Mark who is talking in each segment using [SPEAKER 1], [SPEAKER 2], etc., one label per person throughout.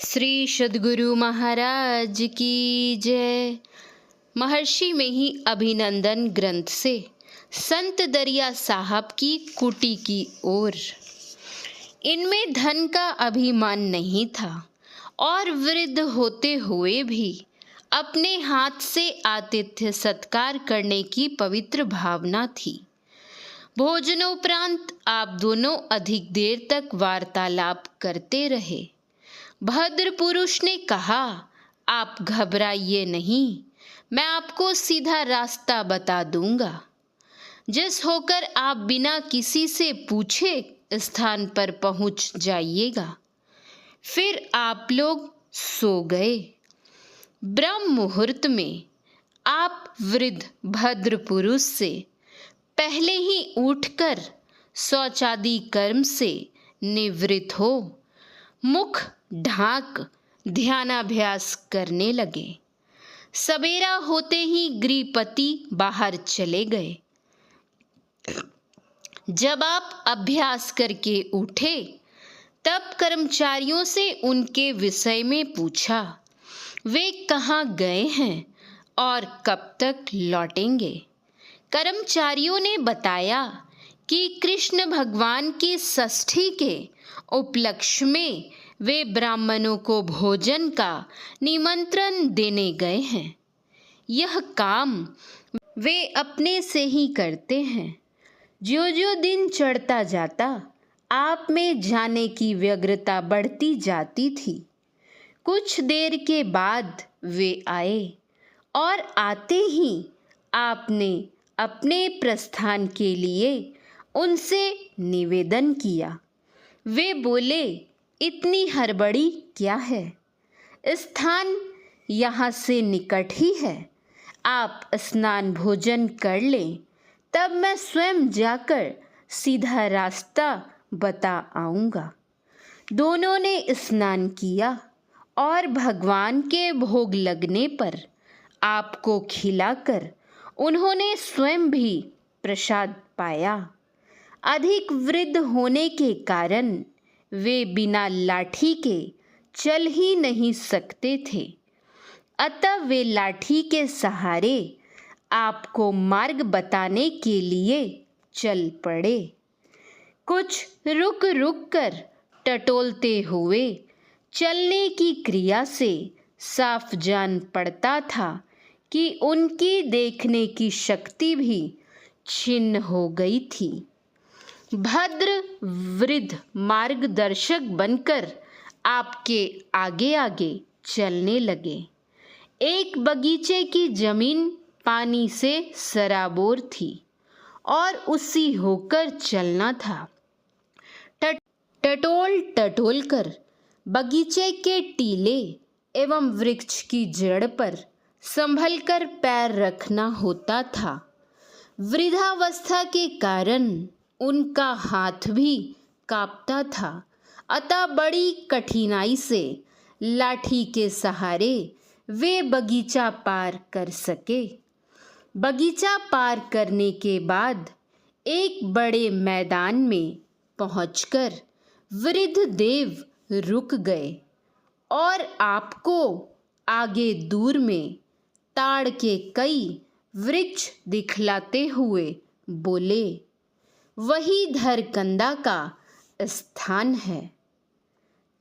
[SPEAKER 1] श्री सद्गुरु महाराज की जय। महर्षि में ही अभिनंदन ग्रंथ से संत दरिया साहब की कुटी की ओर। इनमें धन का अभिमान नहीं था और वृद्ध होते हुए भी अपने हाथ से आतिथ्य सत्कार करने की पवित्र भावना थी। भोजनोपरांत आप दोनों अधिक देर तक वार्तालाप करते रहे। भद्र पुरुष ने कहा, आप घबराइए नहीं, मैं आपको सीधा रास्ता बता दूंगा। जिस होकर आप बिना किसी से पूछे स्थान पर पहुंच जाइएगा। फिर आप लोग सो गए। ब्रह्म मुहूर्त में आप वृद्ध भद्र पुरुष से पहले ही उठकर शौचादि कर्म से निवृत्त हो मुख ढाक ध्यानाभ्यास करने लगे। सवेरा होते ही गृहपति बाहर चले गए। जब आप अभ्यास करके उठे तब कर्मचारियों से उनके विषय में पूछा, वे कहाँ गए हैं और कब तक लौटेंगे। कर्मचारियों ने बताया कि कृष्ण भगवान की षष्ठी के उपलक्ष्य में वे ब्राह्मणों को भोजन का निमंत्रण देने गए हैं। यह काम वे अपने से ही करते हैं। ज्यों-ज्यों दिन चढ़ता जाता आप में जाने की व्यग्रता बढ़ती जाती थी। कुछ देर के बाद वे आए और आते ही आपने अपने प्रस्थान के लिए उनसे निवेदन किया। वे बोले, इतनी हड़बड़ी क्या है? स्थान यहाँ से निकट ही है। आप स्नान भोजन कर लें, तब मैं स्वयं जाकर सीधा रास्ता बता आऊँगा। दोनों ने स्नान किया और भगवान के भोग लगने पर आपको खिलाकर उन्होंने स्वयं भी प्रसाद पाया। अधिक वृद्ध होने के कारण वे बिना लाठी के चल ही नहीं सकते थे। अतः वे लाठी के सहारे आपको मार्ग बताने के लिए चल पड़े। कुछ रुक रुक कर टटोलते हुए चलने की क्रिया से साफ जान पड़ता था कि उनकी देखने की शक्ति भी छिन्न हो गई थी। भद्र वृद्ध मार्गदर्शक बनकर आपके आगे आगे चलने लगे। एक बगीचे की जमीन पानी से सराबोर थी और उसी होकर चलना था। टटोल टटोल कर बगीचे के टीले एवं वृक्ष की जड़ पर संभल कर पैर रखना होता था। वृद्धावस्था के कारण उनका हाथ भी कांपता था। अतः बड़ी कठिनाई से लाठी के सहारे वे बगीचा पार कर सके। बगीचा पार करने के बाद एक बड़े मैदान में पहुंचकर वृद्ध देव रुक गए और आपको आगे दूर में ताड़ के कई वृक्ष दिखलाते हुए बोले, वही धरकंदा का स्थान है।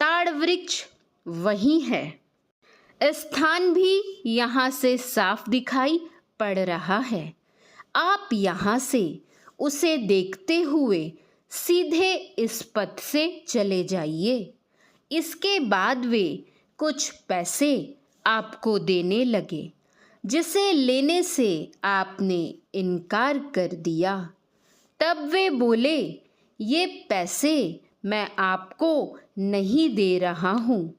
[SPEAKER 1] ताड़ वृक्ष वही है। स्थान भी यहाँ से साफ दिखाई पड़ रहा है। आप यहाँ से उसे देखते हुए सीधे इस पथ से चले जाइए। इसके बाद वे कुछ पैसे आपको देने लगे, जिसे लेने से आपने इनकार कर दिया। तब वे बोले, ये पैसे मैं आपको नहीं दे रहा हूँ।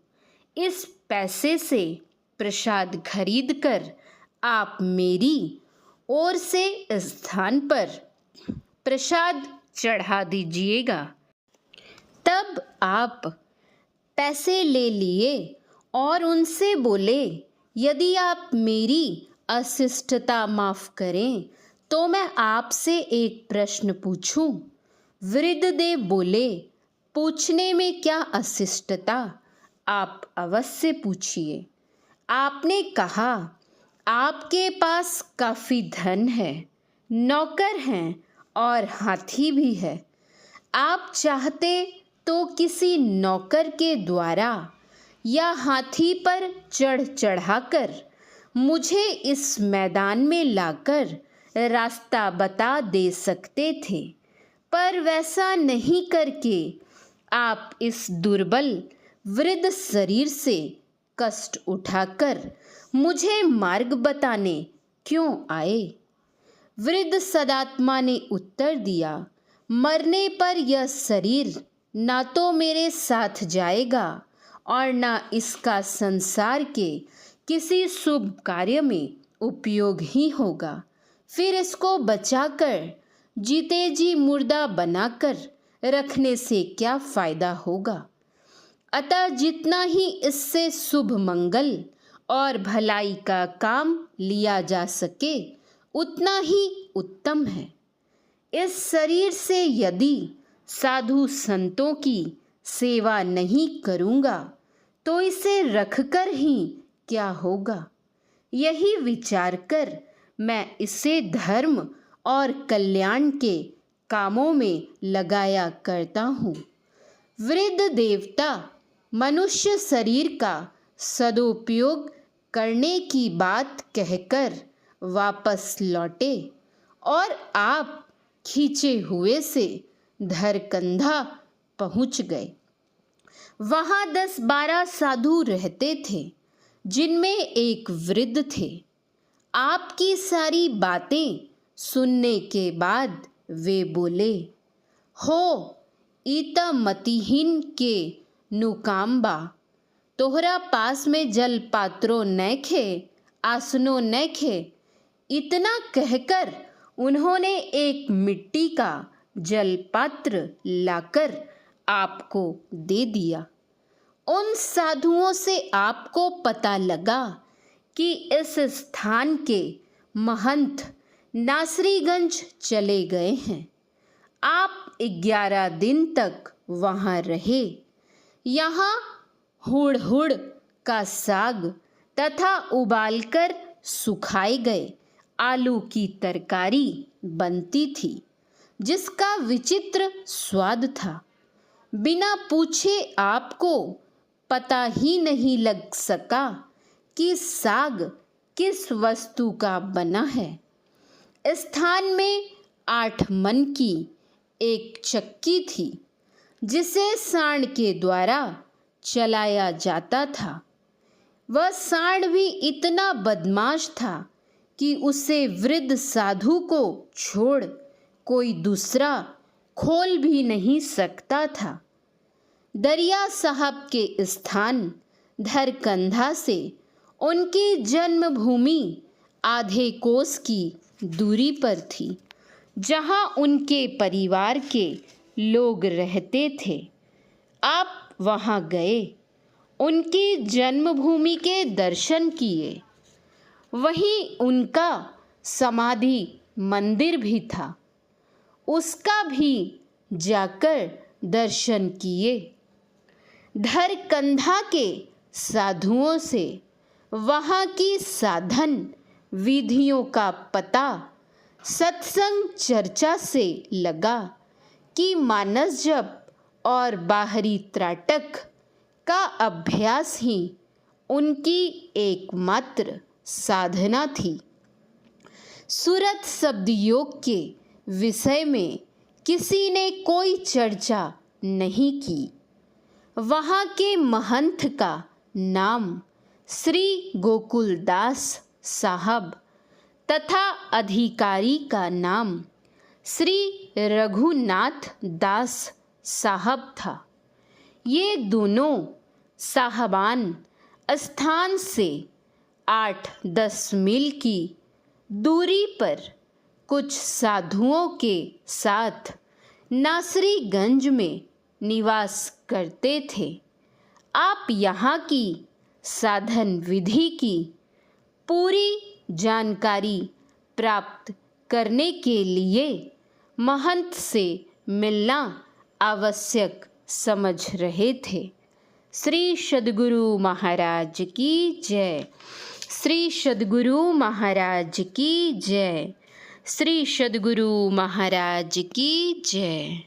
[SPEAKER 1] इस पैसे से प्रसाद खरीदकर आप मेरी ओर से स्थान पर प्रसाद चढ़ा दीजिएगा। तब आप पैसे ले लिए और उनसे बोले, यदि आप मेरी अशिष्टता माफ़ करें तो मैं आपसे एक प्रश्न पूछूं। वृद्ध देव बोले, पूछने में क्या अशिष्टता? आप अवश्य पूछिए। आपने कहा आपके पास काफ़ी धन है, नौकर हैं और हाथी भी है। आप चाहते तो किसी नौकर के द्वारा या हाथी पर चढ़ चढ़ाकर मुझे इस मैदान में लाकर रास्ता बता दे सकते थे, पर वैसा नहीं करके आप इस दुर्बल वृद्ध शरीर से कष्ट उठाकर मुझे मार्ग बताने क्यों आए? वृद्ध सदात्मा ने उत्तर दिया, मरने पर यह शरीर ना तो मेरे साथ जाएगा और ना इसका संसार के किसी शुभ कार्य में उपयोग ही होगा। फिर इसको बचाकर जीते जी मुर्दा बनाकर रखने से क्या फायदा होगा? अतः जितना ही इससे शुभ मंगल और भलाई का काम लिया जा सके उतना ही उत्तम है। इस शरीर से यदि साधु संतों की सेवा नहीं करूँगा तो इसे रखकर ही क्या होगा? यही विचार कर मैं इसे धर्म और कल्याण के कामों में लगाया करता हूँ। वृद्ध देवता मनुष्य शरीर का सदुपयोग करने की बात कहकर वापस लौटे और आप खींचे हुए से धरकंधा पहुँच गए। वहाँ 10-12 साधु रहते थे, जिनमें एक वृद्ध थे। आपकी सारी बातें सुनने के बाद वे बोले, हो ईता मतिहीन के नुकाम्बा, तोहरा पास में जल पात्रो नैखे, आसनो नैखे। इतना कहकर उन्होंने एक मिट्टी का जल पात्र लाकर आपको दे दिया। उन साधुओं से आपको पता लगा कि इस स्थान के महंत नासरीगंज चले गए हैं। आप 11 दिन तक वहाँ रहे। यहाँ हुड़ हुड़ का साग तथा उबालकर सुखाए गए आलू की तरकारी बनती थी, जिसका विचित्र स्वाद था। बिना पूछे आपको पता ही नहीं लग सका कि साग किस वस्तु का बना है। स्थान में 8 मन की एक चक्की थी, जिसे सांड के द्वारा चलाया जाता था। वह सांड भी इतना बदमाश था कि उसे वृद्ध साधु को छोड़ कोई दूसरा खोल भी नहीं सकता था। दरिया साहब के स्थान धरकंधा से उनकी जन्मभूमि आधे कोस की दूरी पर थी, जहां उनके परिवार के लोग रहते थे। आप वहां गए, उनकी जन्मभूमि के दर्शन किए। वहीं उनका समाधि मंदिर भी था, उसका भी जाकर दर्शन किए। धरकंधा के साधुओं से वहाँ की साधन विधियों का पता सत्संग चर्चा से लगा कि मानस जप और बाहरी त्राटक का अभ्यास ही उनकी एकमात्र साधना थी। सूरत शब्द योग के विषय में किसी ने कोई चर्चा नहीं की। वहाँ के महंत का नाम श्री गोकुलदास साहब तथा अधिकारी का नाम श्री रघुनाथ दास साहब था। ये दोनों साहबान स्थान से 8-10 मील की दूरी पर कुछ साधुओं के साथ नासरीगंज में निवास करते थे। आप यहाँ की साधन विधि की पूरी जानकारी प्राप्त करने के लिए महंत से मिलना आवश्यक समझ रहे थे। श्री सद्गुरु महाराज की जय। श्री सद्गुरु महाराज की जय। श्री सद्गुरु महाराज की जय।